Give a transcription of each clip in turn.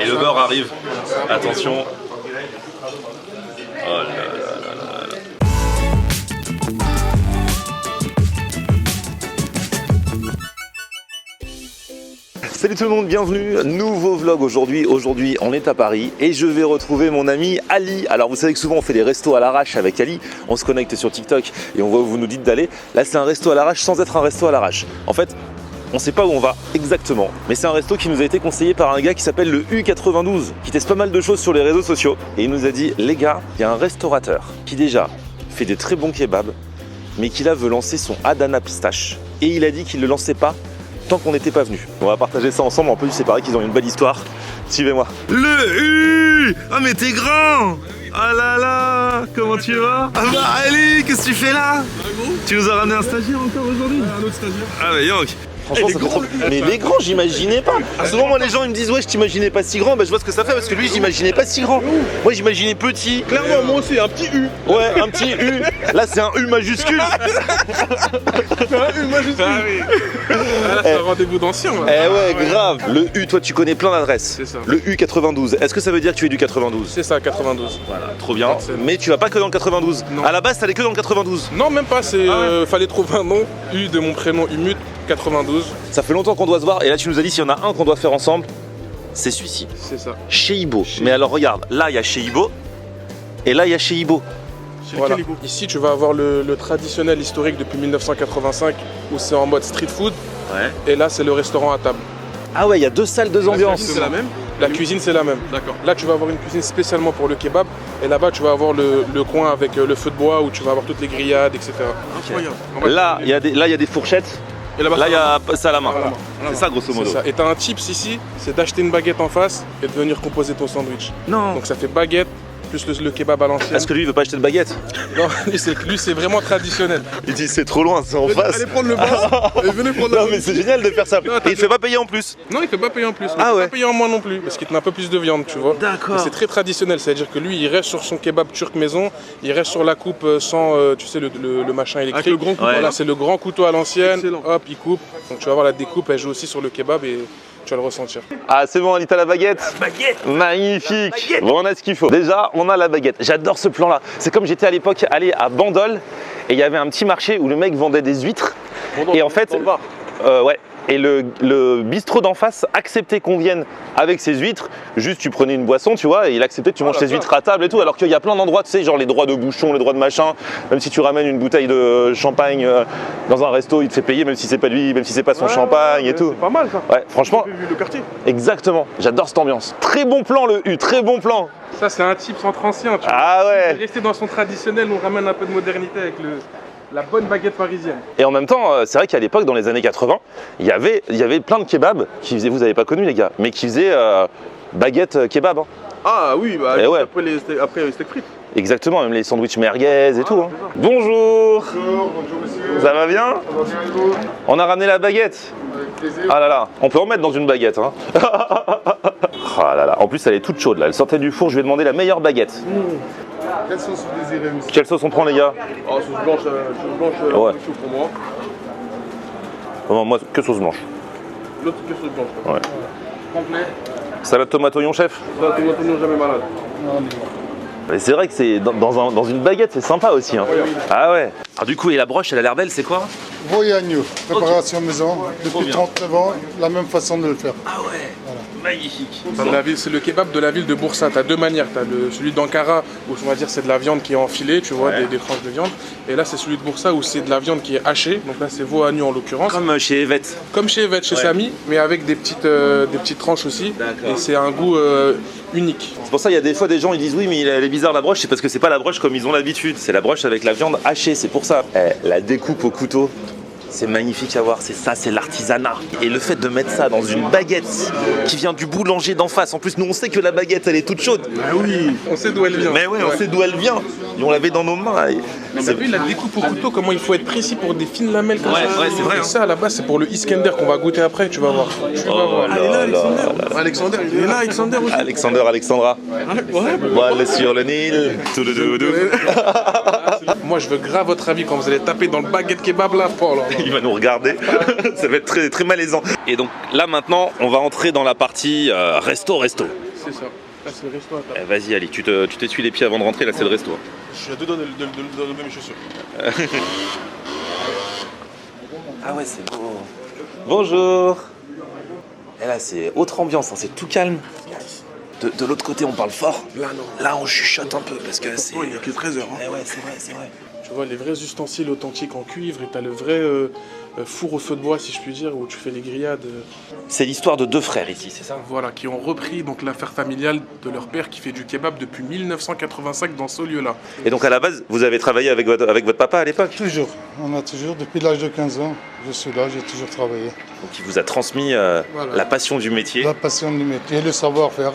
Et le beurre arrive. Attention. Oh là là là là. Salut tout le monde, bienvenue, nouveau vlog aujourd'hui. Aujourd'hui on est à Paris et je vais retrouver mon ami Ali. Alors vous savez que souvent on fait des restos à l'arrache avec Ali. On se connecte sur TikTok et on voit où vous nous dites d'aller. Là c'est un resto à l'arrache sans être un resto à l'arrache. En fait, on sait pas où on va exactement, mais c'est un resto qui nous a été conseillé par un gars qui s'appelle le U92, qui teste pas mal de choses sur les réseaux sociaux. Et il nous a dit, les gars, il y a un restaurateur qui déjà fait des très bons kebabs, mais qui là veut lancer son Adana pistache. Et il a dit qu'il ne le lançait pas tant qu'on n'était pas venu. On va partager ça ensemble, en plus c'est pareil qu'ils ont une belle histoire. Suivez-moi. Le U. Ah mais t'es grand. Ah là là. Comment tu vas? Ah bah Ali, qu'est-ce que tu fais là? Tu nous as ramené un stagiaire encore aujourd'hui? Un autre stagiaire. Ah mais Yank. Franchement, ça fait trop... Mais les grands, j'imaginais pas. Souvent, moi, les gens ils me disent, ouais, je t'imaginais pas si grand. Bah, je vois ce que ça fait parce que lui, j'imaginais pas si grand. Moi, j'imaginais petit. Clairement, moi aussi, un petit U. Ouais, un petit U. Là, c'est un U majuscule. C'est un U majuscule. Ah oui. Ah, là, c'est un rendez-vous d'ancien. Eh ouais, grave. Le U, toi, tu connais plein d'adresses. C'est ça. Le U92. Est-ce que ça veut dire que tu es du 92? C'est ça, 92. Voilà, trop bien. Mais tu vas pas que dans le 92. Non. À la base, t'allais que dans le 92. Non, même pas. C'est fallait trouver un nom. U de mon prénom, Umut, 92. Ça fait longtemps qu'on doit se voir. Et là, tu nous as dit s'il y en a un qu'on doit faire ensemble. C'est celui-ci. C'est ça. Chez Ibo. Mais alors, regarde. Là, il y a chez Ibo. Et là, il y a chez Ibo. Voilà. Ici, tu vas avoir le traditionnel historique depuis 1985 où c'est en mode street food. Ouais. Et là, c'est le restaurant à table. Ah ouais, il y a deux salles, deux ambiances. C'est la même. La cuisine, c'est la même. D'accord. Là, tu vas avoir une cuisine spécialement pour le kebab. Et là-bas, tu vas avoir le coin avec le feu de bois où tu vas avoir toutes les grillades, etc. Incroyable. Là, il y a des fourchettes. Et là-bas, Là, il y a ça à la main. Voilà. C'est ça, grosso modo. C'est ça. Et t'as un tips ici, c'est d'acheter une baguette en face et de venir composer ton sandwich. Non. Donc ça fait baguette plus le kebab à l'ancienne. Est-ce que lui, il veut pas acheter de baguette? Non, lui c'est vraiment traditionnel. Il dit c'est trop loin, c'est en face. Allez prendre le bar et venez prendre Non, mais c'est génial de faire ça. Non, Et il te fait pas payer en plus. Non, il fait pas payer en plus. Ah Il ouais. fait pas payer en moins non plus parce qu'il te met un peu plus de viande, tu vois. D'accord. Mais c'est très traditionnel, c'est-à-dire que lui, il reste sur son kebab turc maison, il reste sur la coupe sans, tu sais, le machin électrique. Avec le grand couteau. Ouais. Voilà, c'est le grand couteau à l'ancienne. Excellent. Hop, il coupe. Donc tu vas voir la découpe, elle joue aussi sur le kebab et tu vas le ressentir. Ah, c'est bon, Ali, t'as la baguette. Baguette. Magnifique. Baguette. Bon, on a ce qu'il faut. Déjà, on a la baguette. J'adore ce plan-là. C'est comme j'étais à l'époque allé à Bandol et il y avait un petit marché où le mec vendait des huîtres. Et en fait, ouais. Et le bistrot d'en face acceptait qu'on vienne avec ses huîtres. Juste, tu prenais une boisson, tu vois, et il acceptait que tu manges tes huîtres à table et tout. Alors qu'il y a plein d'endroits, tu sais, genre les droits de bouchon, les droits de machin. Même si tu ramènes une bouteille de champagne dans un resto, il te fait payer, même si c'est pas lui, même si c'est pas son champagne et tout. C'est pas mal ça. Ouais, franchement, Vu le quartier. exactement. J'adore cette ambiance. Très bon plan, le U, très bon plan. Ça, c'est un type centre ancien, tu vois. Ah ouais. Rester dans son traditionnel, on ramène un peu de modernité avec la bonne baguette parisienne. Et en même temps, c'est vrai qu'à l'époque, dans les années 80, il y avait plein de kebabs qui faisaient, vous avez pas connu les gars, mais qui faisaient baguette kebab. Hein. Ah oui, bah Et ouais. après les steaks frites. Exactement, même les sandwichs merguez et tout. Hein. Bonjour. Bonjour monsieur. Ça va bien? Ça va bien et vous? On a ramené la baguette. Avec plaisir. Ah là là, on peut en mettre dans une baguette. Hein. Ah là là, en plus elle est toute chaude là, elle sortait du four, je vais demander la meilleure baguette. Quelle sauce vous désirez monsieur? Quelle sauce on prend les gars? Oh, sauce blanche, Ouais. chaud pour moi. Non, moi que sauce blanche. L'autre que sauce blanche. Ouais. Complet. Salade tomate oignon chef? Ça, tout le monde jamais malade. Mais c'est vrai que c'est dans une baguette, c'est sympa aussi. Hein. Ah ouais. Alors du coup, et la broche, elle a l'air belle, c'est quoi? Veau agneau, préparation maison, depuis bien. 39 ans, la même façon de le faire. Ah ouais, magnifique. C'est le kebab de la ville de Bursa. Tu as deux manières. Tu as celui d'Ankara où on va dire c'est de la viande qui est enfilée, tu vois, Ouais. des tranches de viande. Et là, c'est celui de Bursa où c'est de la viande qui est hachée. Donc là, c'est veau agneau en l'occurrence. Comme chez Evette. Comme chez Evette, chez Ouais. Samy, mais avec des petites tranches aussi. D'accord. Et c'est un goût unique. C'est pour ça il y a des fois des gens ils disent oui mais elle est bizarre la broche, c'est parce que c'est pas la broche comme ils ont l'habitude, c'est la broche avec la viande hachée, c'est pour ça. La découpe au couteau, c'est magnifique à voir, c'est ça, c'est l'artisanat. Et le fait de mettre ça dans une baguette qui vient du boulanger d'en face, en plus nous on sait que la baguette elle est toute chaude. Ah oui, on sait d'où elle vient. Mais ouais, on sait d'où elle vient. Et on l'avait dans nos mains. Et Mais t'as vu la découpe au couteau, comment il faut être précis pour des fines lamelles comme Ouais, ça. ouais, c'est vrai, Et hein. ça à la base c'est pour le Iskender qu'on va goûter après, tu vas voir. Tu vas voir. là là là. Alexander, il est là, Alexander aussi. Alexander, Alexandra. Voilà sur le Nil. Moi je veux grave votre avis quand vous allez taper dans le baguette kebab là, Paul. Il va nous regarder. Ça va être très, très malaisant. Et donc là maintenant, on va entrer dans la partie resto. C'est ça. Là, c'est le resto à table. Vas-y Ali, tu t'essuies les pieds avant de rentrer, là c'est le resto. Je suis à deux doigts de lever mes chaussures. Ah ouais, c'est beau. Bonjour. Et là, c'est autre ambiance, hein, c'est tout calme. De l'autre côté, on parle fort. Là, non. Là, on chuchote un peu parce que c'est. Oh, il n'y a que 13 heures. Hein. Eh ouais, c'est vrai, c'est vrai. Tu vois les vrais ustensiles authentiques en cuivre et t'as le vrai four au feu de bois, si je puis dire, où tu fais les grillades. C'est l'histoire de deux frères ici, c'est ça? Voilà, qui ont repris donc l'affaire familiale de leur père qui fait du kebab depuis 1985 dans ce lieu-là. Et donc à la base, vous avez travaillé avec votre papa à l'époque? Toujours. On a toujours, depuis l'âge de 15 ans, je suis là, j'ai toujours travaillé. Donc il vous a transmis Voilà. la passion du métier. La passion du métier, le savoir-faire,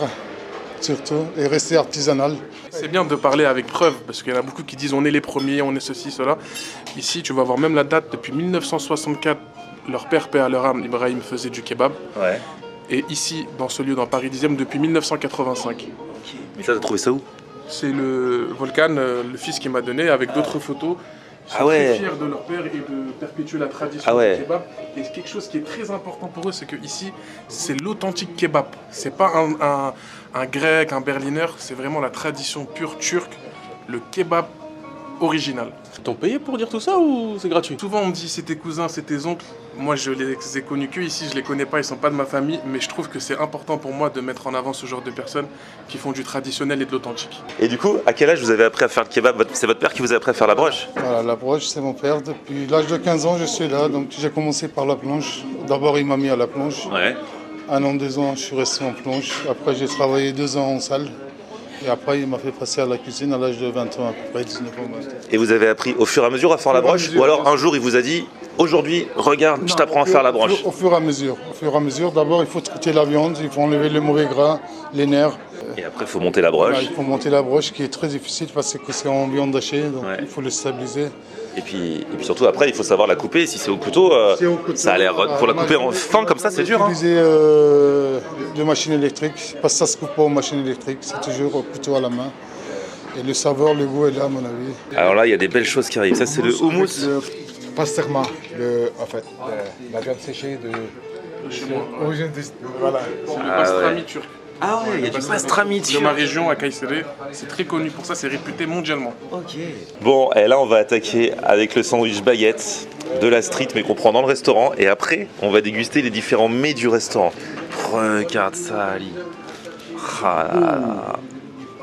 surtout, et rester artisanal. C'est bien de parler avec preuve, parce qu'il y en a beaucoup qui disent on est les premiers, on est ceci, cela. Ici, tu vas voir même la date, depuis 1964, leur père, paix à leur âme, Ibrahim, faisait du kebab. Ouais. Et ici, dans ce lieu, dans Paris 10e, depuis 1985. Mais ça, t'as trouvé ça où? C'est le Volcan, le fils qui m'a donné, avec d'autres photos. Ils sont Ah ouais. très fiers de leur père et de perpétuer la tradition Ah ouais. du kebab. Et quelque chose qui est très important pour eux, c'est que ici, c'est l'authentique kebab. C'est pas un grec, un berliner, c'est vraiment la tradition pure turque, le kebab original. T'ont payé pour dire tout ça ou c'est gratuit? Souvent on me dit c'est tes cousins, c'est tes oncles. Moi je les ai connus que ici, je les connais pas, ils sont pas de ma famille, mais je trouve que c'est important pour moi de mettre en avant ce genre de personnes qui font du traditionnel et de l'authentique. Et du coup, à quel âge vous avez appris à faire le kebab? C'est votre père qui vous a appris à faire la broche? Voilà, la broche, c'est mon père. Depuis l'âge de 15 ans, je suis là. Donc j'ai commencé par la planche. D'abord, il m'a mis à la planche. Ouais. 1 an, 2 ans, je suis resté en planche. Après, j'ai travaillé 2 ans en salle. Et après, il m'a fait passer à la cuisine à l'âge de 20 ans, à peu près 19 ans. Et vous avez appris au fur et à mesure à faire la broche? Ou alors un jour il vous a dit, aujourd'hui, regarde, je t'apprends à faire la broche? Au fur et à mesure. Au fur et à mesure, d'abord, il faut traiter la viande, il faut enlever le mauvais gras, les nerfs. Et après, il faut monter la broche. Voilà, il faut monter la broche, qui est très difficile parce que c'est en viande hachée, donc Ouais. il faut le stabiliser. Et puis surtout après, il faut savoir la couper. Si c'est au couteau, C'est au couteau, ça a l'air. Pour la couper en fin comme ça, c'est dur. Hein. Utiliser de machines électriques, parce que ça se coupe pas aux machines électriques, c'est toujours au couteau à la main. Et le savoir, le goût est là, à mon avis. Alors là, il y a des belles choses qui arrivent. Ça, c'est le houmous. Pasterma, la viande séchée de Chez moi, origine voilà. c'est le Ah pastrami ouais. turc. Ah ouais, il y a du pastrami De ma région, à Kayseri, c'est très connu pour ça, c'est réputé mondialement. Bon, et là, on va attaquer avec le sandwich baguette de la street, mais qu'on prend dans le restaurant. Et après, on va déguster les différents mets du restaurant. Regarde ça, Ali. Ah là là.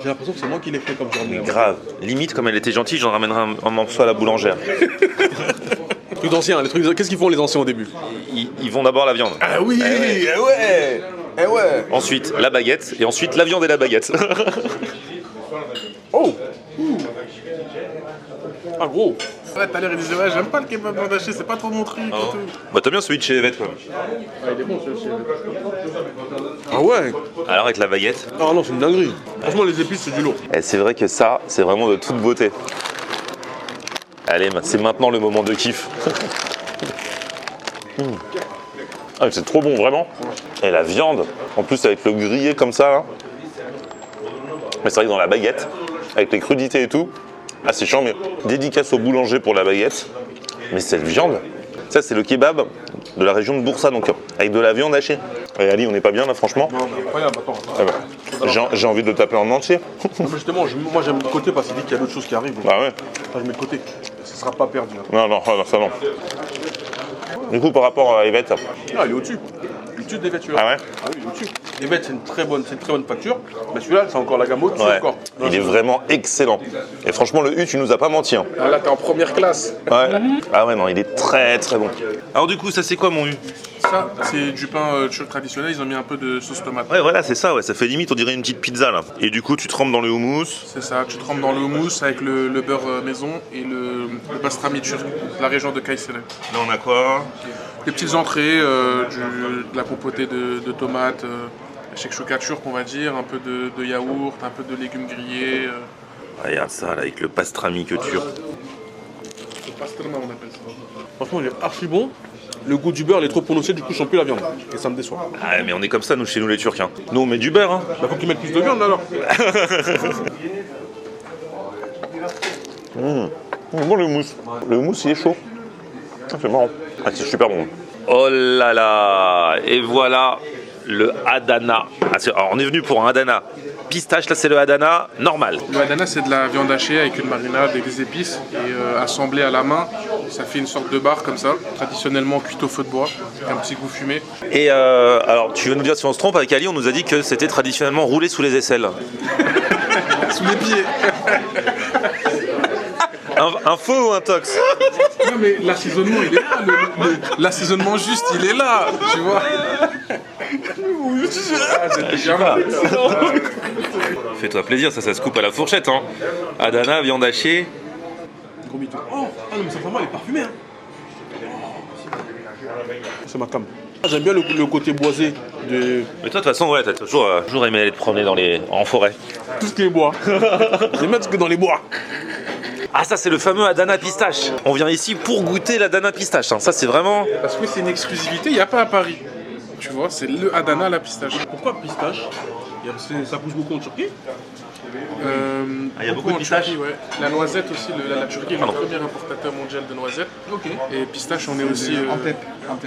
J'ai l'impression que c'est moi qui l'ai fait comme journée. Grave. Limite, comme elle était gentille, j'en ramènerai un morceau à la boulangère. Les trucs d'anciens, les trucs. Qu'est-ce qu'ils font les anciens au début? Ils vont d'abord la viande. Ah oui, eh ouais. Ensuite, la baguette. Et ensuite, la viande et la baguette. Oh. Ah gros. Ouais, t'as l'air, il disait ouais, j'aime pas le kebab viande hachée, c'est pas trop mon truc et tout. Bah, t'as bien celui de chez Evette, quoi. Il est bon celui-ci. Ah ouais. Alors, avec la baguette. Ah non, c'est une dinguerie. Franchement, les épices, c'est du lourd. Et c'est vrai que ça, c'est vraiment de toute beauté. Allez, c'est maintenant le moment de kiff. Ah, c'est trop bon, vraiment. Et la viande, en plus avec le grillé comme ça, là. Mais c'est vrai que dans la baguette, avec les crudités et tout, ah c'est chiant, mais dédicace au boulanger pour la baguette. Mais cette viande, ça c'est le kebab de la région de Boursa, donc avec de la viande hachée. Et Ali, on n'est pas bien là, franchement. Non, mais incroyable, attends. Ah bah, j'ai envie de le taper en entier. Non, mais justement, moi j'aime le côté parce qu'il dit qu'il y a d'autres choses qui arrivent. Bah ouais. Enfin, je mets de côté. Ce sera pas perdu. Hein. Non, ça non. Du coup, par rapport à Evette, Ah, il est au-dessus. Il est au-dessus des vêtures. ah ouais, Ah oui, il est au-dessus. Les bêtes, c'est une très bonne facture. Mais celui-là, c'est encore la gamme au-dessus ouais. encore. Non, Il est vraiment excellent. Et franchement, le U, tu nous as pas menti. Hein. Ah, là, t'es en première classe. Ouais. Ah ouais, non, il est très très bon. Alors du coup, ça c'est quoi mon U? Ça, c'est du pain turc traditionnel, ils ont mis un peu de sauce tomate. Ouais, voilà, c'est ça, ouais, ça fait limite, on dirait une petite pizza là. Et du coup, tu trempes dans le houmous. C'est ça, tu trempes dans le houmous avec le beurre maison et le pastrami turc, de la région de Kayseri. Là, on a quoi? Des petites entrées, de la compotée de tomates, shakshuka turc on va dire, un peu de yaourt, un peu de légumes grillés. Regarde ça, là, avec le pastrami que turc. Le pastrama on appelle ça. Franchement, il est archi bon. Le goût du beurre, il est trop prononcé, du coup, je sens plus la viande. Et ça me déçoit. Ah, mais on est comme ça, nous, chez nous les Turcs. Hein. Nous, on met du beurre. Hein. Bah, faut qu'ils mettent plus de viande alors. Bon, le houmous. Le houmous, il est chaud. Ah, c'est marrant. Ah, c'est super bon. Oh là là. Et voilà le Adana. Alors, on est venu pour un Adana pistache, là c'est le Adana normal. Le Adana, c'est de la viande hachée avec une marinade et des épices et assemblée à la main. Ça fait une sorte de bar comme ça, traditionnellement cuit au feu de bois, avec un petit goût fumé. Et alors, tu veux nous dire si on se trompe, avec Ali, on nous a dit que c'était traditionnellement roulé sous les aisselles. Sous les pieds. Un faux ou un tox? Non mais l'assaisonnement il est là, l'assaisonnement juste il est là, tu vois. Fais-toi plaisir, ça se coupe à la fourchette, hein. Adana, viande hachée. Gros mytho. Oh, ah non, mais sincèrement, elle est parfumée. Hein. C'est ma cam. J'aime bien le côté boisé de Mais toi, de toute façon, ouais, t'as toujours aimé aller te promener en forêt. tout ce qui est bois. J'aime bien tout ce qui est dans les bois. Ah, ça, c'est le fameux Adana pistache. On vient ici pour goûter l'Adana pistache, hein. Ça, c'est vraiment... Parce que c'est une exclusivité, il n'y a pas à Paris. Tu vois, c'est le Adana à la pistache. Pourquoi pistache? Ça pousse beaucoup en Turquie. il y a beaucoup de en pistaches. Turquie, ouais. La noisette aussi, la Turquie est le premier importateur mondial de noisettes. Ok. Et pistache, on est aussi... Antep.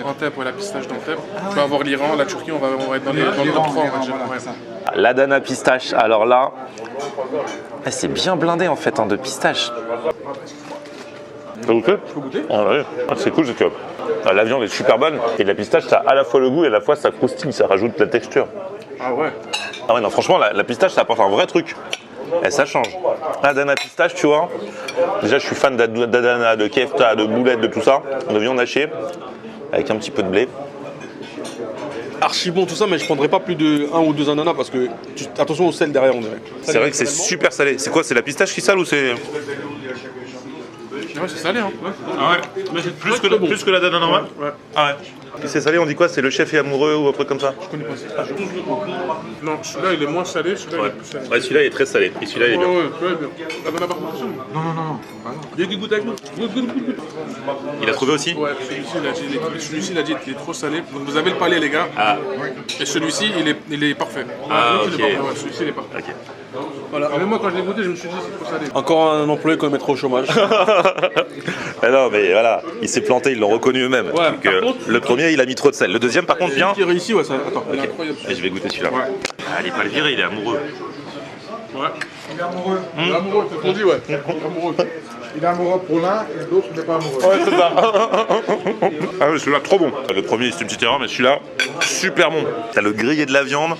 Antep, ouais, la pistache d'Antep. Tu vas avoir l'Iran, la Turquie, on va être dans le top 3, on va dire. Ouais. L'Adana pistache, alors là... c'est bien blindé, en fait, hein, de pistache. Tu peux goûter? Je peux goûter? Ouais. C'est cool, c'est que la viande est super bonne. Et la pistache, ça a à la fois le goût et à la fois ça croustille, ça rajoute de la texture. Ah ouais. Ah ouais, non, franchement, la pistache, ça apporte un vrai truc. Et ça change. L'Adana pistache, tu vois. Déjà, je suis fan d'Adana, de kefta, de boulettes, de tout ça. De viande hachée, avec un petit peu de blé. Archi bon tout ça, mais je prendrais pas plus de 1 ou 2 ananas parce que attention au sel derrière on dirait. C'est vrai que c'est super salé. C'est quoi? C'est la pistache qui sale ou c'est... Ouais, c'est salé, hein. Ah ouais. Plus que la Adana normale? Ouais. Ah ouais. Puis c'est salé, on dit quoi? C'est le chef est amoureux ou un truc comme ça? Je connais pas ça. Non, celui-là il est moins salé, celui-là il est plus salé. Ouais, celui-là il est très salé. Et celui-là il est bien. Ouais, celui-là il est bien. T'as donné par contre? Non. Viens qui goûte avec nous. Goûte. Il a trouvé aussi? Ouais, celui-ci il a dit qu'il est trop salé. Donc vous avez le palais les gars. Ah. Et celui-ci il est parfait. Ah, Celui-ci, ok. il est parfait. Ouais, celui-ci il est parfait. Ok. Voilà. Mais moi quand je l'ai goûté je me suis dit c'est trop salé. Encore un employé qu'on mettra au chômage. Ah non, mais voilà, il s'est planté, ils l'ont reconnu eux-mêmes. Ouais, Donc, par contre, le premier, il a mis trop de sel. Le deuxième, par contre, bien. Qui réussit, ouais, ça. Attends. Il est incroyable. Et je vais goûter celui-là. Ouais. Ah, il est pas le viré, il est amoureux. Ouais. Il est amoureux. Il est amoureux, c'est ce qu'on dit, ouais. Il est amoureux. Il est amoureux pour l'un et l'autre n'est pas amoureux. Ouais, c'est ça. Ah oui, celui-là, trop bon. Le premier, c'est une petite erreur, mais celui-là, super bon. T'as le grillé de la viande,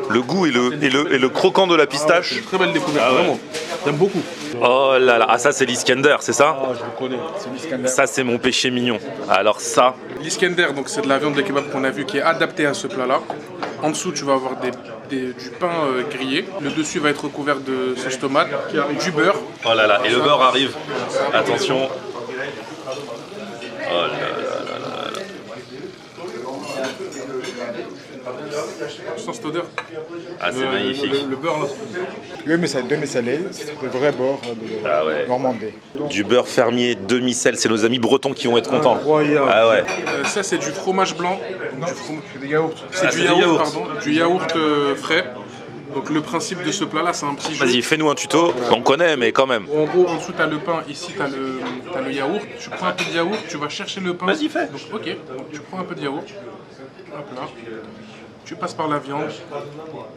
le goût et le croquant de la pistache. Très belle découverte, Ah ouais. vraiment. J'aime beaucoup. Oh là là, ah ça c'est l'Iskender, c'est ça? Ah, je le connais. C'est l'Iskender. Ça c'est mon péché mignon. Alors ça, L'Iskender, donc c'est de la viande de kebab qu'on a vu qui est adaptée à ce plat-là. En dessous, tu vas avoir du pain grillé. Le dessus va être recouvert de sauce tomate, du beurre. oh là là, et le beurre arrive. Attention. Oh là là. Tu sens cette odeur? Ah c'est magnifique. Le beurre là. Demi-salé, c'est le vrai beurre de Ah ouais. Normandie. Du beurre fermier demi-sel, c'est nos amis bretons qui vont être contents. Incroyable. Ah ouais. Ça, c'est du fromage blanc. C'est des yaourts. C'est Ah, du c'est du yaourt, yaourt. pardon. Du yaourt frais. Donc le principe de ce plat-là, c'est un petit jeu. Vas-y, fais-nous un tuto. On connaît, mais quand même. En gros, en dessous, tu as le pain, ici, tu as le yaourt. Tu prends un peu de yaourt, tu vas chercher le pain. Vas-y, fais. Donc, ok, donc, tu prends un peu de yaourt. Hop là. Tu passes par la viande.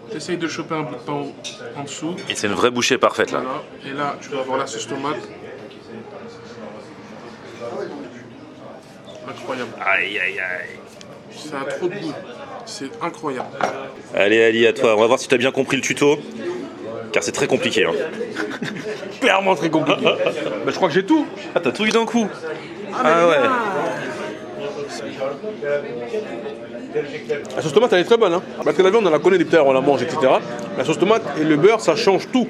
Tu essayes de choper un bout de pain en dessous. Et c'est une vraie bouchée parfaite là. Voilà. Et là, tu vas avoir la sauce tomate. Incroyable. Aïe aïe aïe. Ça a trop de goût. C'est incroyable. Allez Ali, à toi. On va voir si tu as bien compris le tuto. Car c'est très compliqué. Hein. Clairement très compliqué. Bah, je crois que j'ai tout. Ah, t'as tout eu d'un coup. Ah ouais. La sauce tomate elle est très bonne, hein. Parce que la viande on la connaît depuis on la mange, etc. La sauce tomate et le beurre ça change tout.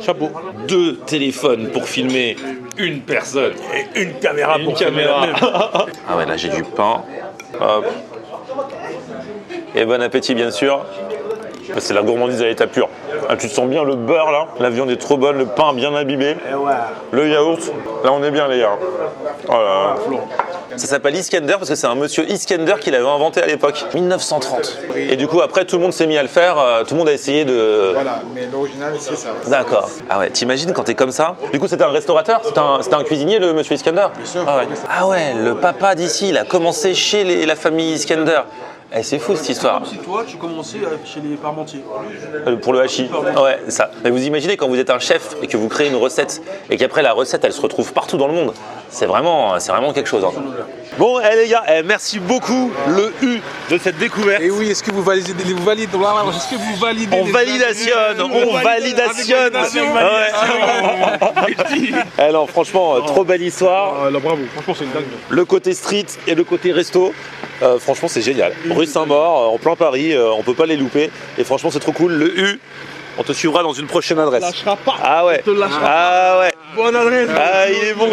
Chapeau. 2 téléphones pour filmer une personne. Et une caméra Une pour filmer la caméra. même. Ah ouais, là j'ai du pain. Hop. Et bon appétit bien sûr. C'est la gourmandise à l'état pur. Ah, tu te sens bien le beurre là, la viande est trop bonne, le pain bien imbibé, le yaourt, là on est bien les gars. Oh là là. Ça s'appelle Iskender parce que c'est un monsieur Iskender qui l'avait inventé à l'époque, 1930. Et du coup après tout le monde s'est mis à le faire, tout le monde a essayé de... Voilà, mais l'original c'est ça. D'accord. Ah ouais, t'imagines quand t'es comme ça? Du coup c'était un restaurateur? C'était un cuisinier le monsieur Iskender? Bien sûr. Ah ouais, le papa d'ici il a commencé chez la famille Iskender. Eh, c'est fou cette histoire. Comme si toi, tu commençais chez les parmentiers. Pour le hachis. Ouais, c'est ça. Mais vous imaginez quand vous êtes un chef et que vous créez une recette et qu'après la recette elle se retrouve partout dans le monde. C'est vraiment quelque chose. Hein. Bon, les gars, merci beaucoup le U de cette découverte. Et oui, est-ce que vous validez est-ce que vous validez On validationne. Ouais. Alors franchement, trop belle histoire. Là, bravo, franchement, c'est une dingue. Le côté street et le côté resto, franchement c'est génial. Rue Saint-Maur, en plein Paris, on peut pas les louper. Et franchement c'est trop cool. Le U, on te suivra dans une prochaine adresse. On te lâchera pas. Ah ouais. On te lâchera Ah ouais. Bonne adresse. Ah, il est bon.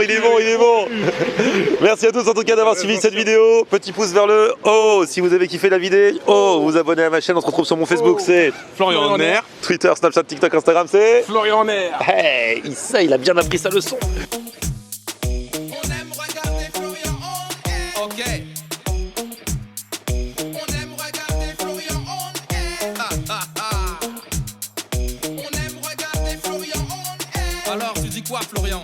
Merci à tous en tout cas d'avoir suivi cette vidéo. Petit pouce vers le haut si vous avez kiffé la vidéo. Vous abonnez à ma chaîne. On se retrouve sur mon Facebook, c'est Florian Nair. Twitter, Snapchat, TikTok, Instagram, c'est Florian Nair. Hey, il a bien appris sa leçon. On aime regarder Florian on air. Ok. On aime regarder Florian on air. On aime regarder Florian on air. Alors tu dis quoi Florian?